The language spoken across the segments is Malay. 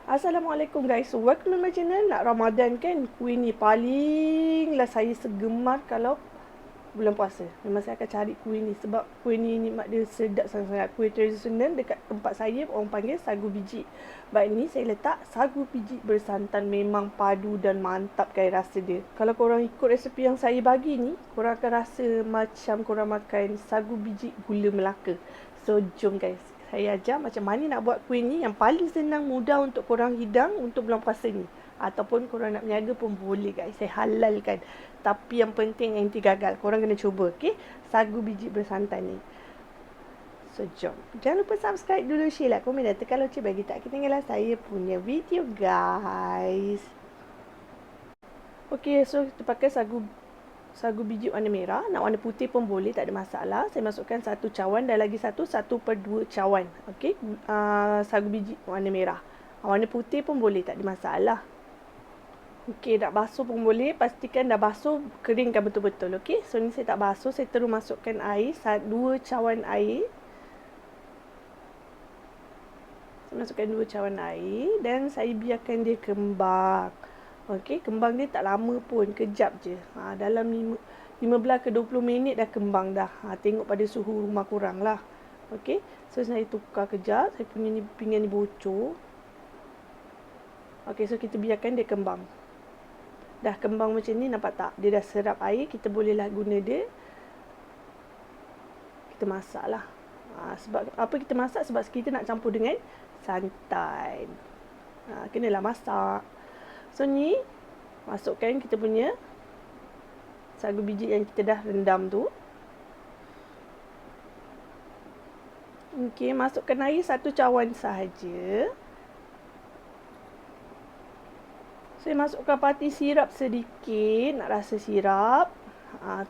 Assalamualaikum guys, welcome to my channel. Nak Ramadan kan, kuih ni paling lah saya segemar kalau bulan puasa. Memang saya akan cari kuih ni sebab kuih ni nikmat dia sedap sangat-sangat. Kuih tradisional dekat tempat saya orang panggil sagu biji. Baik ni saya letak sagu biji bersantan, memang padu dan mantap guys rasa dia. Kalau korang ikut resepi yang saya bagi ni, korang akan rasa macam korang makan sagu biji gula Melaka. So jom guys, saya ajar macam mana nak buat kuih ni yang paling senang, mudah untuk korang hidang untuk bulan puasa ni. Ataupun korang nak berniaga pun boleh guys, saya halalkan. Tapi yang penting anti gagal, korang kena cuba, okey? Sagu biji bersantan ni. So jom. Jangan lupa subscribe dulu, share, like, komen dan tekan lonceng bagi tak ketinggalan saya punya video guys. Okey, so kita pakai sagu biji warna merah. Nak warna putih pun boleh, tak ada masalah. Saya masukkan 1 cawan dan lagi 1/2 cawan. Okey, sagu biji warna merah. Warna putih pun boleh, tak ada masalah. Okey, nak basuh pun boleh. Pastikan dah basuh, keringkan betul-betul. Okey, so ni saya tak basuh. Saya terus masukkan air, 2 cawan air. Saya masukkan 2 cawan air dan saya biarkan dia kembang. Okey, kembang dia tak lama pun, kejap je. Dalam 15 ke 20 minit dah kembang dah. Tengok pada suhu rumah korang lah. Okey, so saya tukar kejap. Saya punya ni pinggan ni bocor. Okey, so kita biarkan dia kembang. Dah kembang macam ni, nampak tak? Dia dah serap air, kita bolehlah guna dia. Kita masak lah. Sebab apa kita masak? Sebab kita nak campur dengan santan. Kenalah masak. So ni, masukkan kita punya sagu biji yang kita dah rendam tu. Okey, masukkan air 1 cawan sahaja. Saya masukkan parti sirap sedikit, nak rasa sirap.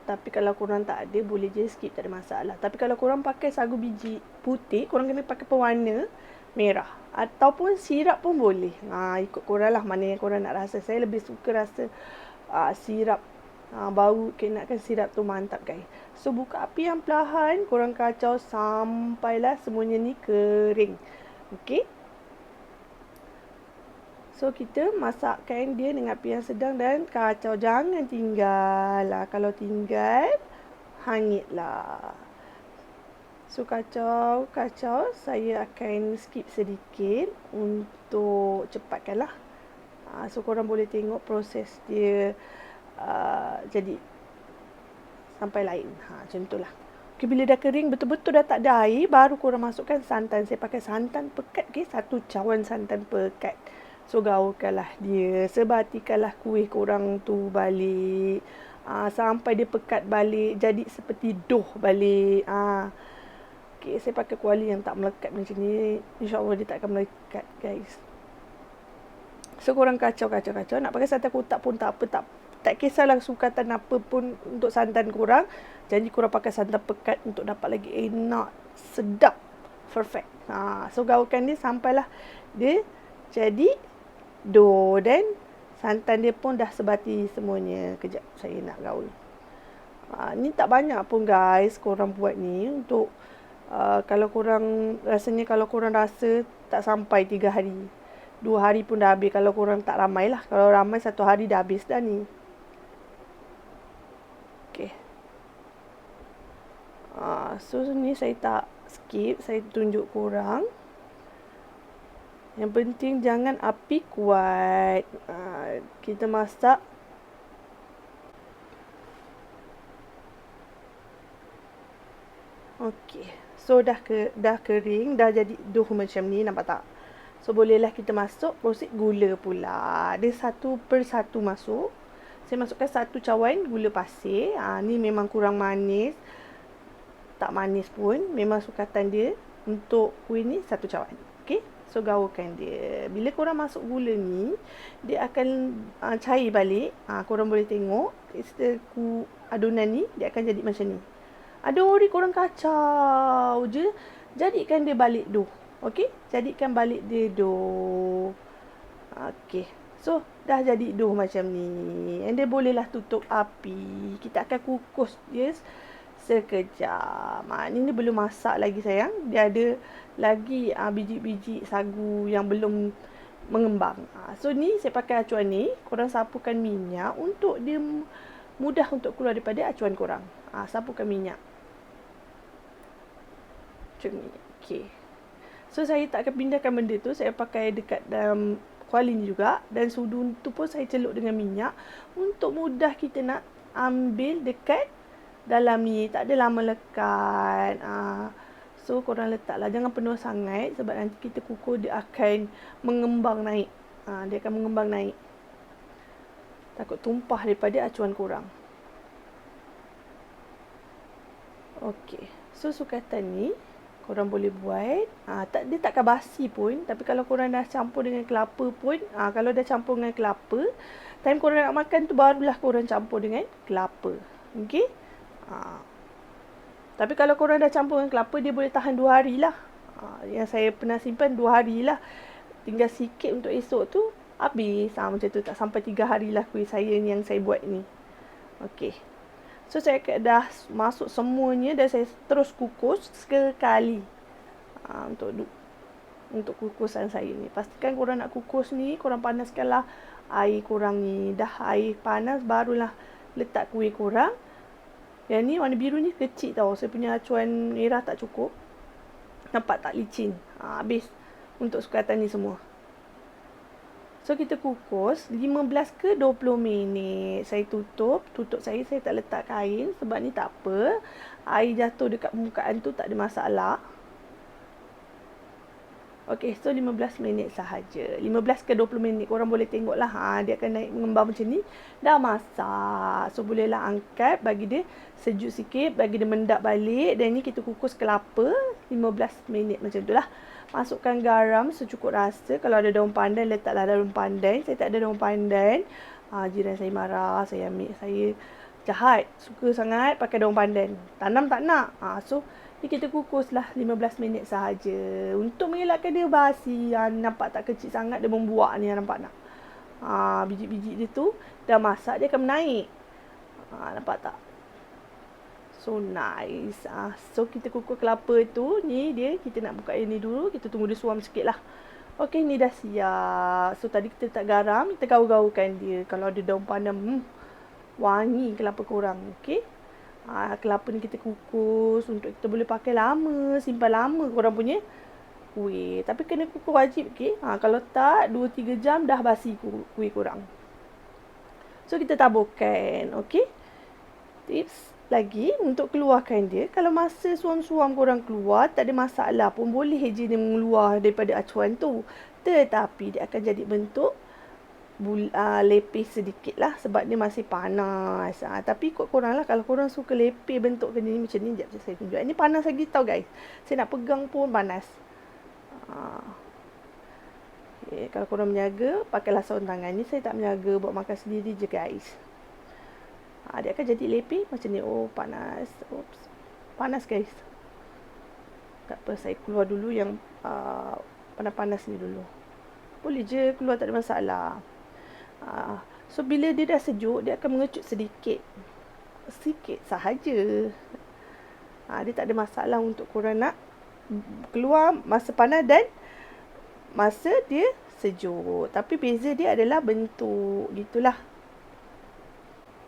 Tapi kalau korang tak ada, boleh je skip, tak ada masalah. Tapi kalau korang pakai sagu biji putih, korang kena pakai pewarna merah. Ataupun sirap pun boleh. Ikut korang lah mana yang korang nak rasa. Saya lebih suka rasa sirap. Bau kenakan sirap tu mantap guys. So buka api yang perlahan, korang kacau sampailah semuanya ni kering. Okey. So kita masakkan dia dengan api yang sedang dan kacau, jangan tinggal lah. Kalau tinggal, hangitlah. So kacau, saya akan skip sedikit untuk cepatkan lah. So korang boleh tengok proses dia jadi sampai lain. Macam tu lah. Okay, bila dah kering betul-betul dah tak ada air, baru korang masukkan santan. Saya pakai santan pekat, okay? 1 cawan santan pekat. So gaulkanlah dia, sebatikanlah kuih korang tu balik. Sampai dia pekat balik, jadi seperti dough balik. Okay, saya pakai kuali yang tak melekat macam ni. InsyaAllah dia tak akan melekat guys. So korang kacau. Nak pakai santan kotak pun tak apa, tak kisahlah sukatan apa pun untuk santan korang. Janji korang pakai santan pekat untuk dapat lagi enak, sedap, perfect. So gaulkan dia sampailah dia jadi dough dan santan dia pun dah sebati semuanya. Kejap saya nak gaul. Ni tak banyak pun guys korang buat ni untuk kalau korang rasanya, kalau korang rasa tak sampai 3 hari, 2 hari pun dah habis. Kalau korang tak ramai lah. Kalau ramai 1 hari dah habis dah ni. Okay. So ni saya tak skip, saya tunjuk korang. Yang penting jangan api kuat. Kita masak. Okey. So dah kering, dah jadi dough macam ni, nampak tak? So bolehlah kita masuk proses gula pula. Dia 1/1 masuk. Saya masukkan 1 cawan gula pasir. Ni memang kurang manis. Tak manis pun, memang sukatan dia. Untuk kuih ni 1 cawan. Okey. So gaulkan dia. Bila korang masuk gula ni, dia akan cair balik. Korang boleh tengok adunan ni dia akan jadi macam ni. Adori korang kacau je, jadikan dia balik dough. Okey, jadikan balik dia dough. Okey. So dah jadi dough macam ni. And dia bolehlah tutup api. Kita akan kukus dia sekejap. Ni belum masak lagi sayang. Dia ada lagi biji-biji sagu yang belum mengembang. So ni saya pakai acuan ni, korang sapukan minyak untuk dia mudah untuk keluar daripada acuan korang. Sapukan minyak. Macam ni. Okay. So saya tak akan pindahkan benda tu, saya pakai dekat dalam kuali ni juga, dan sudu tu pun saya celup dengan minyak untuk mudah kita nak ambil dekat dalam ni, tak ada lama lekat. So korang letaklah, jangan penuh sangat sebab nanti kita kukur dia akan mengembang naik. Dia akan mengembang naik. Takut tumpah daripada acuan korang. Okey. So sukatan ni korang boleh buat. Dia takkan basi pun. Tapi kalau korang dah campur dengan kelapa pun. Kalau dah campur dengan kelapa, time korang nak makan tu barulah korang campur dengan kelapa. Okey. Tapi kalau korang dah campur dengan kelapa, dia boleh tahan 2 hari lah. Yang saya pernah simpan 2 hari lah. Tinggal sikit untuk esok tu, habis. Macam tu, tak sampai 3 hari lah kuih saya ni yang saya buat ni. Okey. So saya dah masuk semuanya dan saya terus kukus sekali. Untuk kukusan saya ni. Pastikan korang nak kukus ni, korang panaskanlah air korang ni. Dah air panas, barulah letak kuih korang. Yang ni warna biru ni kecil tau. Saya punya acuan merah tak cukup. Nampak tak licin. Habis untuk sukatan ni semua. So kita kukus 15 ke 20 minit. Saya tutup saya tak letak kain sebab ni tak apa. Air jatuh dekat permukaan tu tak ada masalah. Okey, so 15 minit sahaja. 15 ke 20 minit korang boleh tengok lah. Dia akan naik mengembang macam ni. Dah masak. So bolehlah angkat, bagi dia sejuk sikit, bagi dia mendap balik. Dan ni kita kukus kelapa 15 minit macam tu lah. Masukkan garam secukup rasa. Kalau ada daun pandan, letaklah daun pandan. Saya tak ada daun pandan. Jiran saya marah, saya ambil. Saya jahat, suka sangat pakai daun pandan. Tanam tak nak. So ni kita kukuslah 15 minit sahaja. Untuk mengelakkan dia basi. Nampak tak kecil sangat dia membuak ni, nampak tak? Biji-biji dia tu dah masak, dia akan menaik. Nampak tak? So nice. So kita kukus kelapa tu. Ni dia, kita nak buka yang ni dulu. Kita tunggu dia suam sikit lah. Okey, ni dah siap. So tadi kita letak garam, kita gaul-gaulkan dia. Kalau ada daun pandan, wangi kelapa korang. Okey. Kelapa ni kita kukus untuk kita boleh pakai lama, simpan lama korang punya kuih. Tapi kena kukus wajib, okey. Kalau tak 2-3 jam dah basi kuih korang. So kita taburkan, okey. Tips lagi untuk keluarkan dia, kalau masa suam-suam korang keluar, tak ada masalah pun, boleh je dia mengeluar daripada acuan tu. Tetapi dia akan jadi bentuk lepis sedikit lah sebab dia masih panas. Tapi ikut korang lah. Kalau korang suka lepis bentuk ni macam ni, sekejap saya tunjuk. Ini panas lagi tau guys. Saya nak pegang pun panas. Okay, kalau korang menjaga, pakailah sarung tangan. Ni saya tak menjaga, buat makan sendiri je guys. Dia akan jadi lepis macam ni. Oh panas. Oops. Panas guys. Tak apa, saya keluar dulu yang panas-panas ni dulu. Boleh je keluar, tak ada masalah. So bila dia dah sejuk, dia akan mengecut sedikit. Sikit sahaja. Dia tak ada masalah untuk korang nak keluar masa panas dan masa dia sejuk. Tapi beza dia adalah bentuk. Gitulah.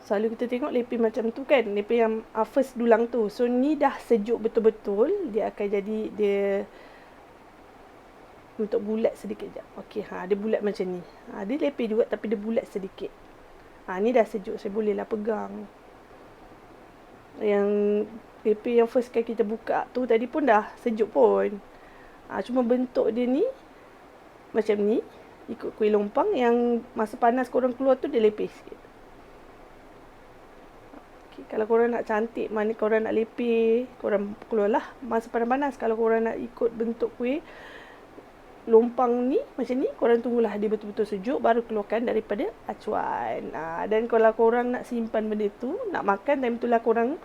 Selalu kita tengok lepis macam tu kan. Lepis yang first dulang tu. So ni dah sejuk betul-betul. Dia akan jadi dia untuk bulat sedikit je. Okey, dia bulat macam ni. Dia lepis juga tapi dia bulat sedikit. Ni dah sejuk, saya bolehlah pegang. Yang lepis yang first kali kita buka tu tadi pun dah sejuk pun. Cuma bentuk dia ni macam ni. Ikut kuih lompang yang masa panas korang keluar tu dia lepis sikit. Okay, kalau korang nak cantik, mana korang nak lepis, korang keluarlah masa panas-panas. Kalau korang nak ikut bentuk kuih lompang ni macam ni, korang tunggulah dia betul-betul sejuk baru keluarkan daripada acuan. Dan kalau korang nak simpan benda tu, nak makan, time tu lah korang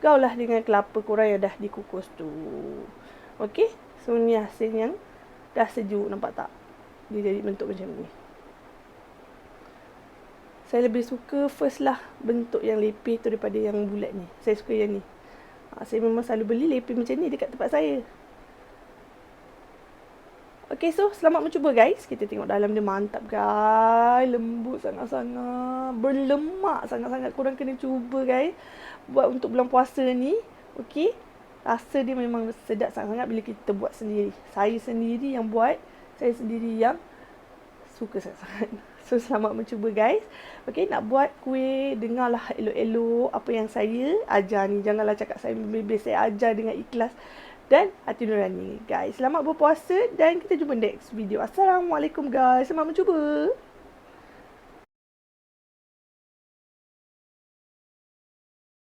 gaulah dengan kelapa korang yang dah dikukus tu. Okey, so ni hasil yang dah sejuk, nampak tak? Dia jadi bentuk macam ni. Saya lebih suka first lah bentuk yang lepis tu daripada yang bulat ni. Saya suka yang ni. Saya memang selalu beli lepis macam ni dekat tempat saya. Okay, so selamat mencuba guys. Kita tengok dalam dia mantap guys. Lembut sangat-sangat. Berlemak sangat-sangat. Korang kena cuba guys. Buat untuk bulan puasa ni. Okay. Rasa dia memang sedap sangat-sangat bila kita buat sendiri. Saya sendiri yang buat. Saya sendiri yang suka sangat-sangat. So selamat mencuba guys. Okay, nak buat kuih, dengarlah elok-elok apa yang saya ajar ni. Janganlah cakap saya membebel. Saya ajar dengan ikhlas dan hati nurani guys. Selamat berpuasa dan kita jumpa next video. Assalamualaikum guys. Selamat mencuba.